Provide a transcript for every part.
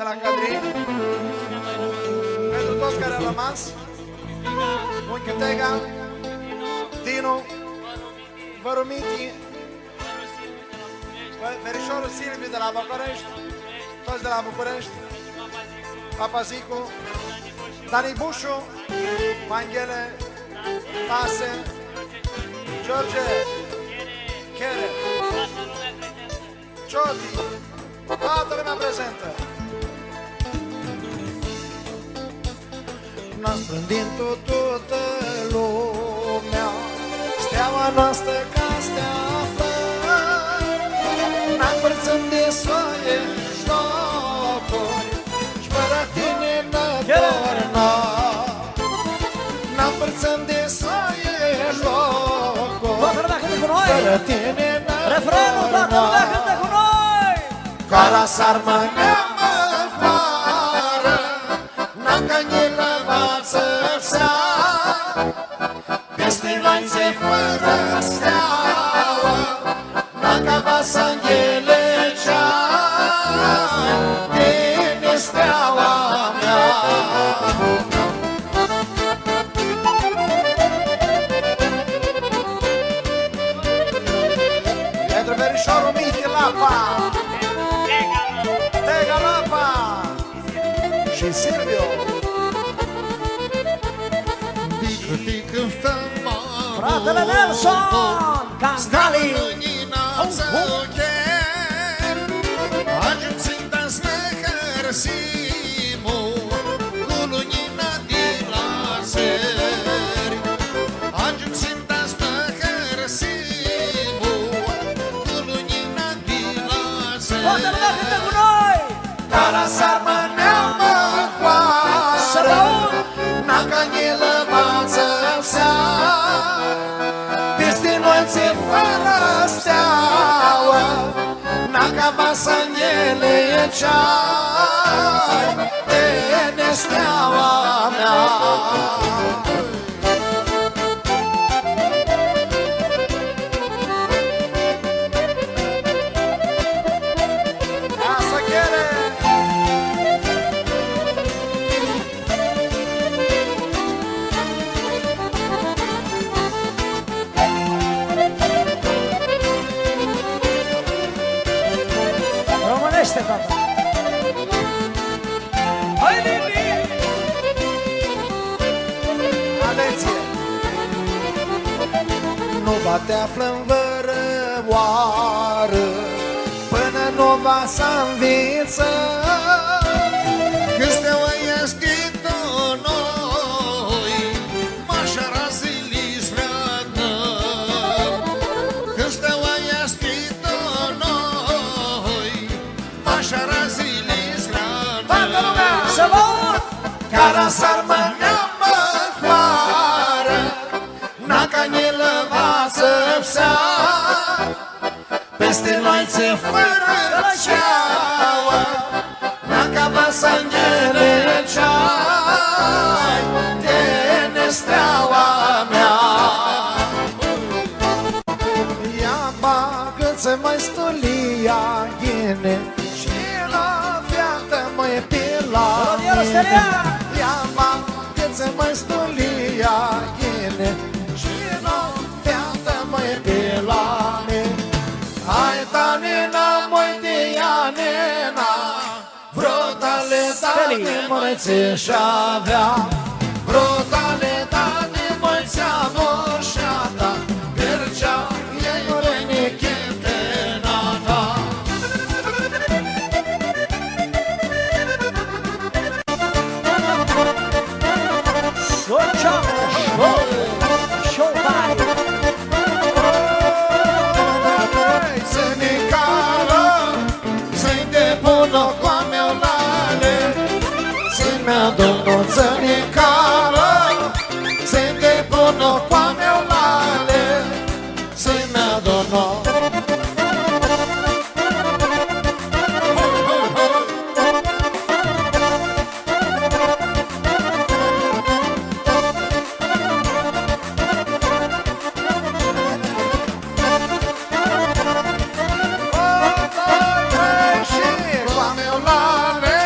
de la Cadri. Pentru toți care au rămas. Unchiul Tega, Dinu, Vărumiti, verișorul Silviu de la București, toți de la București, Papazicu, Dani Bușu, Manghele, Tase, George, Chere, Cioti, toată lumea prezentă. N-am sprândit toată lumea, steaua noastră ca stea flări. N-am părțând de soie ștocuri și fără tine n-adorna. N-am părțând de soie ștocuri, fără tine n-adorna. Cara s-armă ne-amă vară, n-am canilă să-ți-a, peste lanțe fără steaua, n-a vasangele cea-i, tine steaua mea. Pentru verișorul Michi Lapa, Tega Lapa și Silviu. Fratele Nelson, Candali, Cara s-armă ne-amă coară, n-a canilă să-ți-a, peste noțe fără steaua, n-a ca vasangele cea-i, tine steaua mea. Românește, tata! Hai, Lili! Atenție! Nu va te află în vărăoară până nu va să înviță, că steaua este noi, mașa razili zveadă, că steaua este noi, mașa razili zveadă. Să vă aud! cara s-armă ne-amă coară, n-a canilă să-ți-a, peste noițe fără ceaua, n-a ca vasangele cea-i, tine steaua mea. Ia bagă-ți mai stolia ghine și la viață mai pe la mine. Ia bagă-ți mai stolia ghine și la viață mai pe la mine. Hai tanina, moi de ianena, vreo tale tale moi ți-și-avea, vreo tale tale moi ți-amoșata, percea ei orenichete nata. Domnul Zănicală, se te bună cu a meu lale, să-i mea domnul. Cu a meu lale,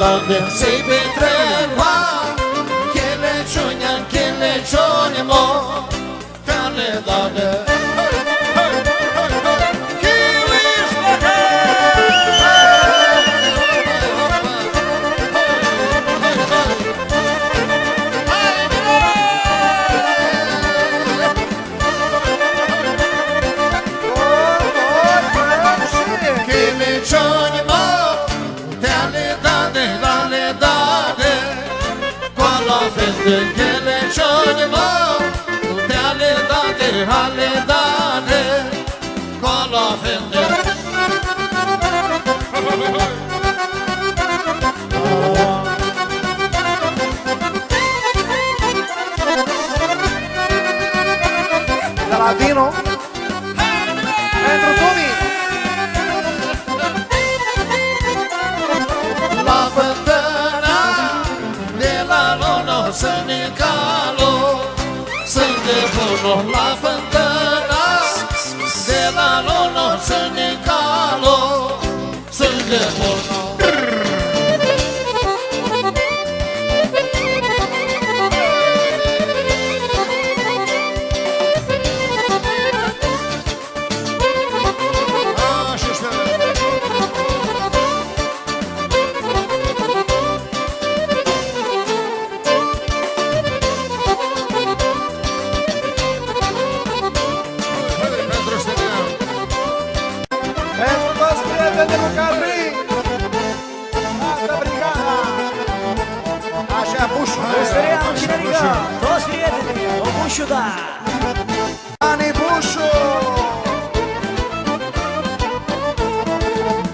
dane se petreca, cheleciune mo, tale dane. Cheleciune mo, te-ale dane, cola fende. De la Dino pentru Tomi. La fântâna de la Lono Sânicalo, sunt de bună la fântâna de la Lono Sânicalo, sunt de bună. Pentru toți prietenii lui Cadri. Toată brigada. Așa, Bușu. Ustărianu Cinerica, toți prietenii, o Bușu, da! Dani Bușu.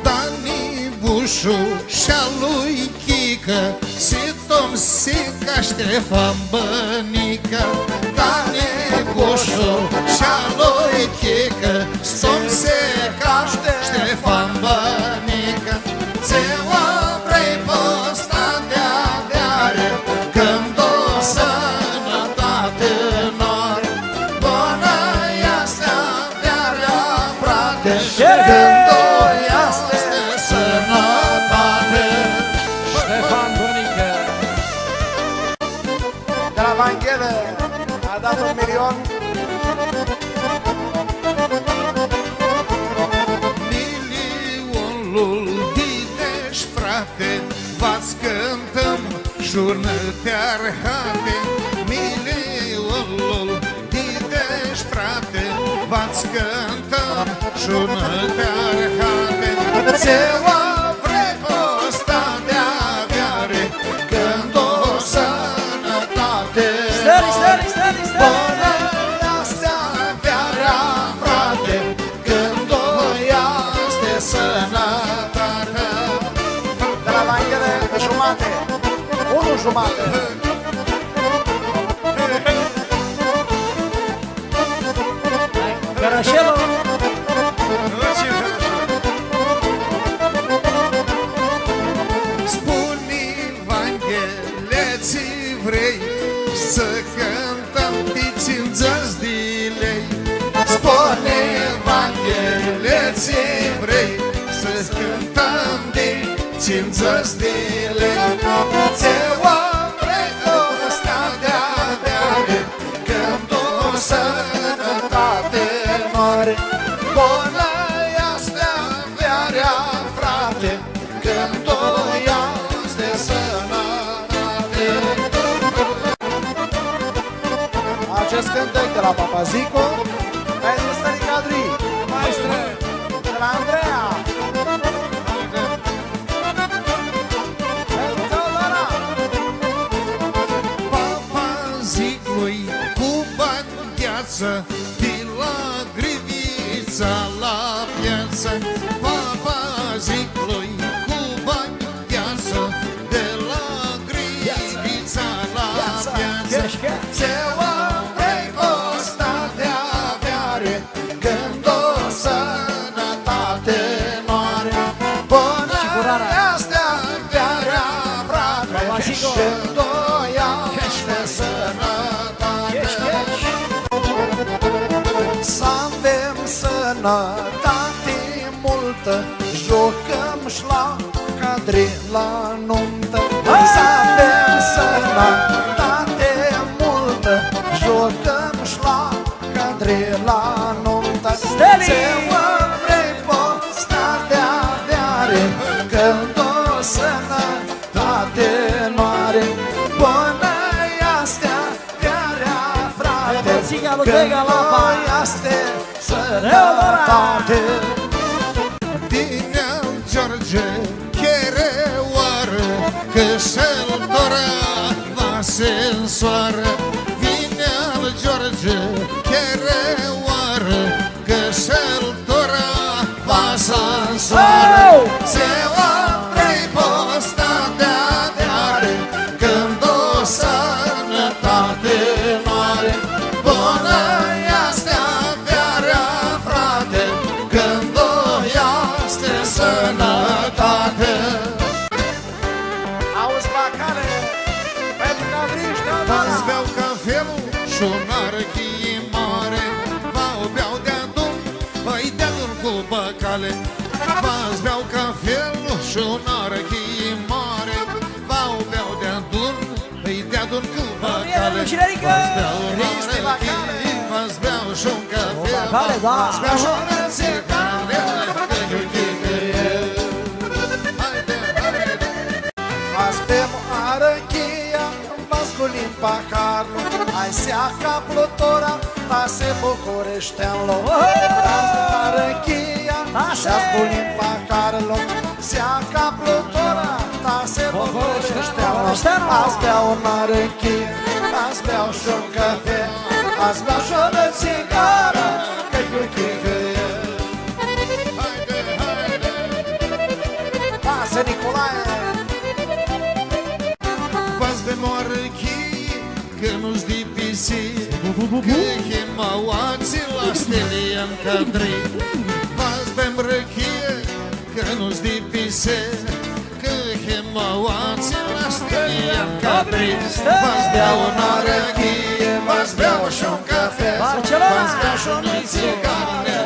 Dani Bușu și-a lui Chică, și Tom Sica Ștefan Bănică. Dani Bușu și-a lui Chică, și Tom Sica Ștefan Bănică. Ți-o vrei posta de-adeare, când o sănătate nor. Bună-i astea de-area, frate, când o iaste sănătate. Ștefan Bunică! De la Vanghele a dat 1 milion. Milionul dinești, frate, v-ați cântăm jurnătear hate. Milionul dinești, frate, v-ați cântăm jurnătear hate. Ți-o vrei posta de-aviare, când o sănătate Stări, stări, stări, stări! bună-i astea de-area, frate, când o iați de sănătate. De la Vanghele jumate. 1 jumate. Cărășelul! Spune-i, Vanghele, ți vrei să cântăm de 50 de lei? Spune-i, Vanghele, ți vrei să cântăm de 50 de lei? Ți-o vrei ăsta de-adeare, când o sănătate mare. Bună-i astea de-area, frate, când o iați de sănătate. Acest cântec de la Papazico. Pentru Stări Cadri. Maestre! De la Andreea. Pentru Teodora. Papazicului cu bani gheață, de la Grivița la piață. Papazicului cu bani gheață, de la Grivița la piață. Ți-o vrei posta de-aviare, când o sănătate mare. Bună-i astea de-area, frate, când o iați de sănătate. Să avem sănătate multă. Jucăm și la Cadri la nuntă. sănătate multă, jucăm-și la cadre la nuntă. Steli! Se-mă vrei posta de aviare, când o sănătate noare. Bună-i astea, viarea, frate, Bățica lui când Vega la bani. noi astea sănătate. Vine-l George, chereoară, că și-l dorea va se însoară. Vine-l George, chereoară, că și-l dorea va se însoară. Se va vrei posta de aviare, când o sănătate noare. Bună-i astea, viarea, frate, când o iaște sănătate. Auzi, bacale, pentru cadriști, V-ați beau cafelul și un arăchie mare, v-au beau de-adun, îi de-adun cu băcale. V-ați beau cafelul și un arăchie mare, v-au beau de-adun, îi de-adun cu băcale. Lucinerică! V-ați beau un arăchie, v-ați beau și un cafel, bacale, da. v-ați beau și un țigare. Haide, haide! Mas bem arăchia, mas golim paharul. Ai seaca plutora, ta se bucureșteanlo. Mas arăchia, mas golim paharul. Seaca plutora, ta se bucureșteanlo. Azi beau un arăchie, azi beau și un cafe, azi beau și o țigară, că-i Haide, haide! Pasă, Nicolae! V-ați de moarăchii, că nu-ți de pisici, că chemauații la stelie în cadri. V-ați de mrăchie, că nu-ți de pisici, că chemauații la stelie în cadri. V-ați bea un arăchie, v-ați bea și un cafe, Barcelona! v-ați bea și un țigare,